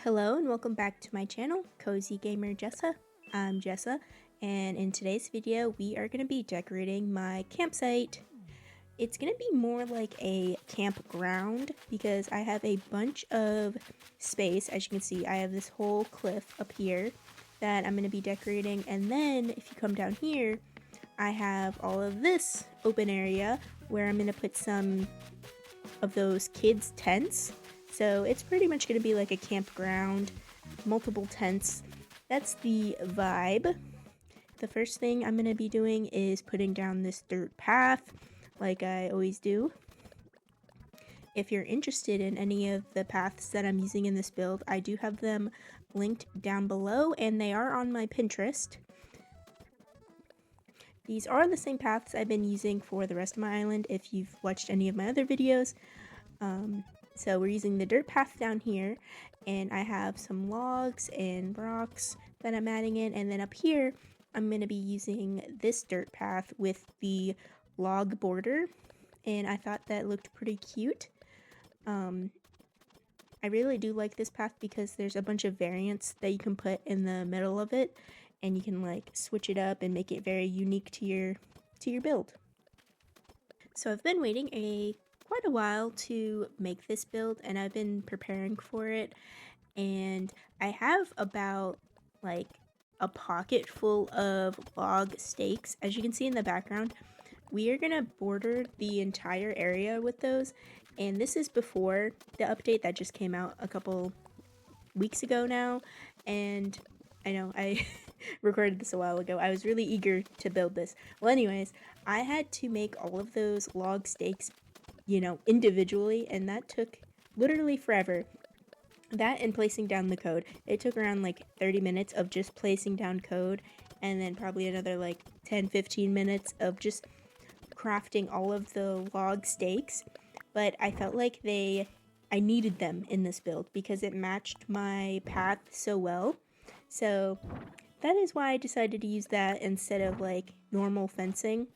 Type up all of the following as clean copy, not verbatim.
Hello and welcome back to my channel, Cozy Gamer Jessa. I'm Jessa, and in today's video we are going to be decorating my campsite. It's going to be more like a campground because I have a bunch of space. As you can see, I have this whole cliff up here that I'm going to be decorating, and then if you come down here, I have all of this open area where I'm going to put some of those kids' tents. So it's pretty much going to be like a campground, multiple tents. That's the vibe. The first thing I'm going to be doing is putting down this dirt path, like I always do. If you're interested in any of the paths that I'm using in this build, I do have them linked down below, and they are on my Pinterest. These are the same paths I've been using for the rest of my island if you've watched any of my other videos. So we're using the dirt path down here, and I have some logs and rocks that I'm adding in, and then up here I'm going to be using this dirt path with the log border, and I thought that looked pretty cute. I really do like this path because there's a bunch of variants that you can put in the middle of it, and you can like switch it up and make it very unique to your build. So I've been waiting quite a while to make this build, and I've been preparing for it, and I have about like a pocket full of log stakes. As you can see in the background, we are gonna border the entire area with those, and this is before the update that just came out a couple weeks ago now, and I know I recorded this a while ago. I was really eager to build this. Well, anyways, I had to make all of those log stakes, individually, and that took literally forever. That and placing down the code. It took around like 30 minutes of just placing down code, and then probably another like 10-15 minutes of just crafting all of the log stakes. But I felt like I needed them in this build because it matched my path so well. So that is why I decided to use that instead of like normal fencing.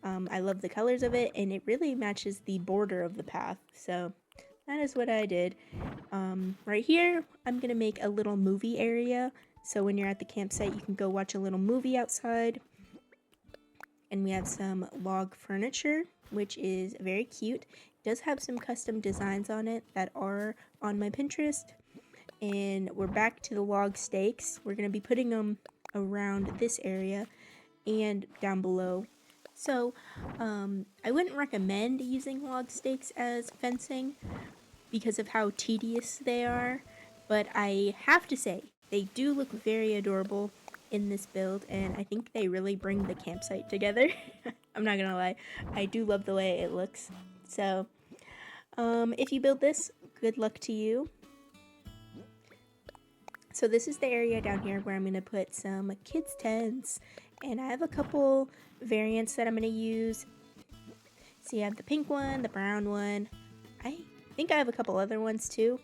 I love the colors of it, and it really matches the border of the path, so that is what I did. Right here, I'm going to make a little movie area, so when you're at the campsite, you can go watch a little movie outside. And we have some log furniture, which is very cute. It does have some custom designs on it that are on my Pinterest. And we're back to the log stakes. We're going to be putting them around this area and down below. So, I wouldn't recommend using log stakes as fencing because of how tedious they are, but I have to say, they do look very adorable in this build, and I think they really bring the campsite together. I'm not gonna lie, I do love the way it looks. So, if you build this, good luck to you. So this is the area down here where I'm going to put some kids' tents, and I have a couple variants that I'm going to use. So you have the pink one, the brown one. I think I have a couple other ones too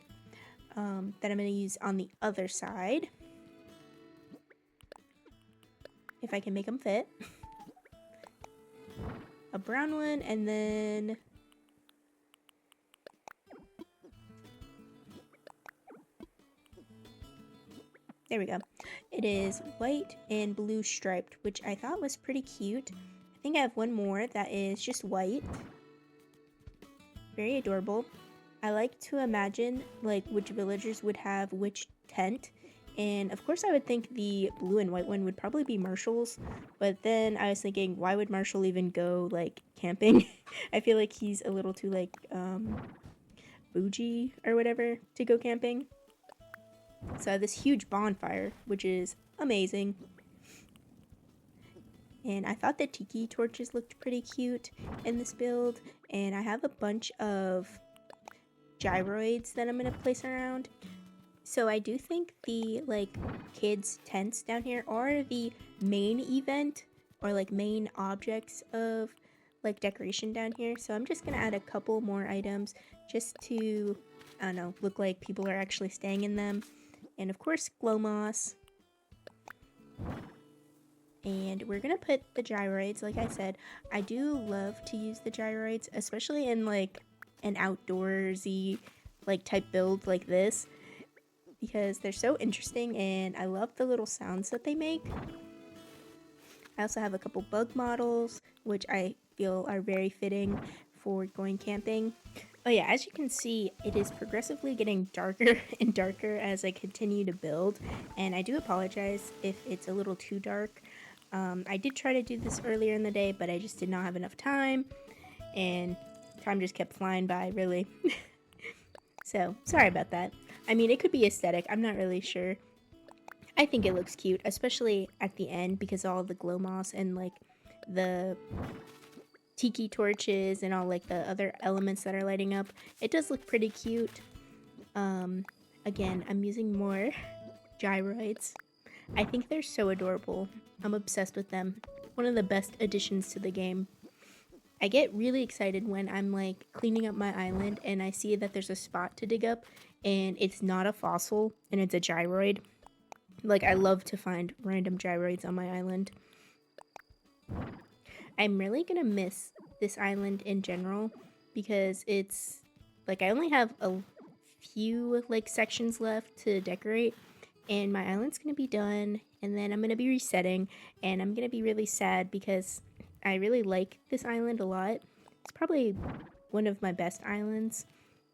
that I'm going to use on the other side, if I can make them fit. A brown one, and then there we go. It is white and blue striped, which I thought was pretty cute. I think I have one more that is just white. Very adorable. I like to imagine like which villagers would have which tent. And of course I would think the blue and white one would probably be Marshall's. But then I was thinking, why would Marshall even go like camping? I feel like he's a little too like bougie or whatever to go camping. So I have this huge bonfire, which is amazing. And I thought the tiki torches looked pretty cute in this build. And I have a bunch of gyroids that I'm going to place around. So I do think the like kids' tents down here are the main event or like main objects of like decoration down here. So I'm just going to add a couple more items just to, I don't know, look like people are actually staying in them. And of course, glow moss. And we're gonna put the gyroids, like I said. I do love to use the gyroids, especially in like an outdoorsy like type build like this, because they're so interesting and I love the little sounds that they make. I also have a couple bug models, which I feel are very fitting for going camping. Oh yeah, as you can see, it is progressively getting darker and darker as I continue to build, and I do apologize if it's a little too dark. I did try to do this earlier in the day, but I just did not have enough time, and time just kept flying by, really. So, sorry about that. I mean, it could be aesthetic, I'm not really sure. I think it looks cute, especially at the end because all the glow moss and like the tiki torches and all like the other elements that are lighting up. It does look pretty cute. Again, I'm using more gyroids. I think they're so adorable. I'm obsessed with them. One of the best additions to the game. I get really excited when I'm like cleaning up my island and I see that there's a spot to dig up and it's not a fossil and it's a gyroid. Like, I love to find random gyroids on my island. I'm really gonna miss this island in general because it's like I only have a few like sections left to decorate and my island's gonna be done and then I'm gonna be resetting and I'm gonna be really sad because I really like this island a lot. It's probably one of my best islands.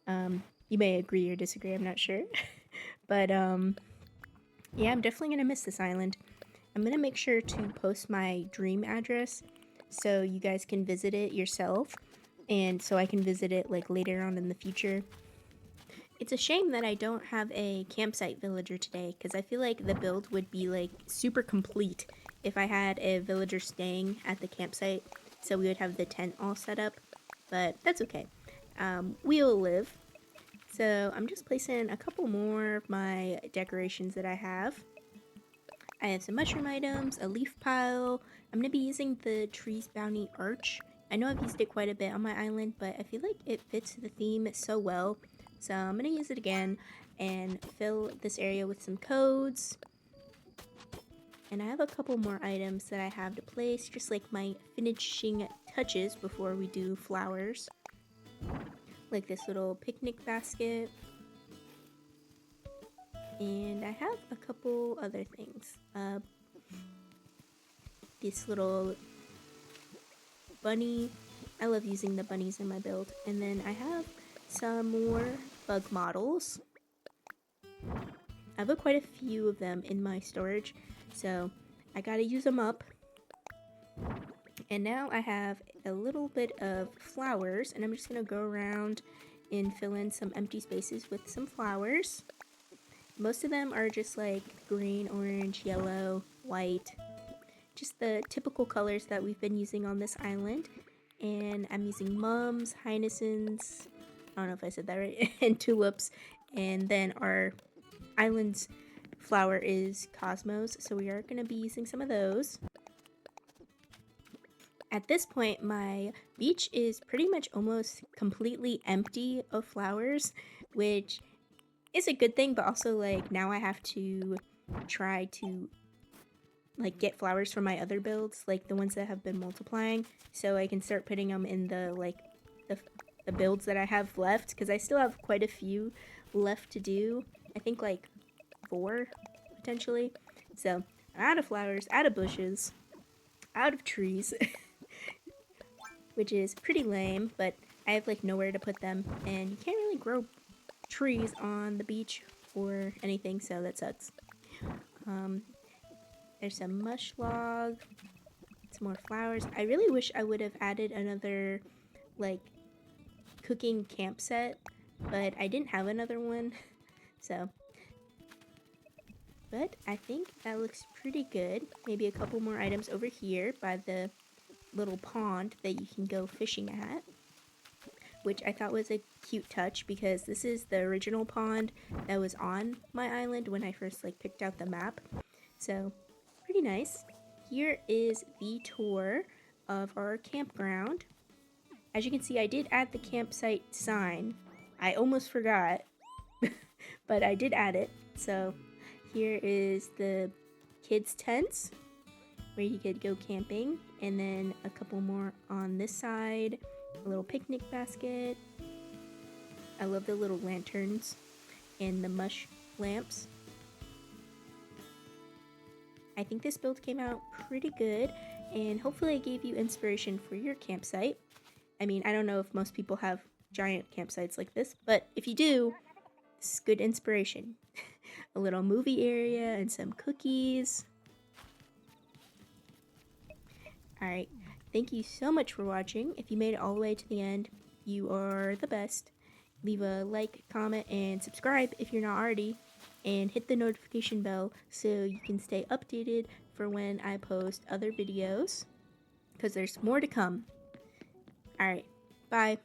You may agree or disagree, I'm not sure. But yeah, I'm definitely gonna miss this island. I'm gonna make sure to post my dream address so you guys can visit it yourself and so I can visit it like later on in the future. It's a shame that I don't have a campsite villager today because I feel like the build would be like super complete if I had a villager staying at the campsite, so we would have the tent all set up, but that's okay. We will live. So I'm just placing a couple more of my decorations that I have. I have some mushroom items, a leaf pile. I'm going to be using the Trees Bounty Arch. I know I've used it quite a bit on my island, but I feel like it fits the theme so well. So I'm going to use it again and fill this area with some codes. And I have a couple more items that I have to place, just like my finishing touches before we do flowers. Like this little picnic basket. And I have a couple other things. This little bunny. I love using the bunnies in my build. And then I have some more bug models. I have quite a few of them in my storage, so I gotta use them up. And now I have a little bit of flowers, and I'm just gonna go around and fill in some empty spaces with some flowers. Most of them are just like green, orange, yellow, white, just the typical colors that we've been using on this island. And I'm using mums, hyacinths, I don't know if I said that right, and tulips. And then our island's flower is cosmos, so we are going to be using some of those. At this point, my beach is pretty much almost completely empty of flowers, which is a good thing, but also like now I have to try to like get flowers from my other builds, like the ones that have been multiplying, so I can start putting them in the like the builds that I have left, because I still have quite a few left to do. I think like 4 potentially. So I'm out of flowers, out of bushes, out of trees, which is pretty lame, but I have like nowhere to put them, and you can't really grow trees on the beach or anything, so that sucks. There's some mush log, some more flowers. I really wish I would have added another like cooking camp set, but I didn't have another one, so. But I think that looks pretty good. Maybe a couple more items over here by the little pond that you can go fishing at, which I thought was a cute touch because this is the original pond that was on my island when I first like picked out the map. So pretty nice. Here is the tour of our campground. As you can see, I did add the campsite sign. I almost forgot, but I did add it. So here is the kids' tents where you could go camping, and then a couple more on this side. A little picnic basket. I love the little lanterns and the mush lamps. I think this build came out pretty good, and hopefully I gave you inspiration for your campsite. I mean, I don't know if most people have giant campsites like this, but if you do, this is good inspiration. A little movie area and some cookies. Alright, thank you so much for watching. If you made it all the way to the end, you are the best. Leave a like, comment, and subscribe if you're not already. And hit the notification bell so you can stay updated for when I post other videos, because there's more to come. Alright, bye.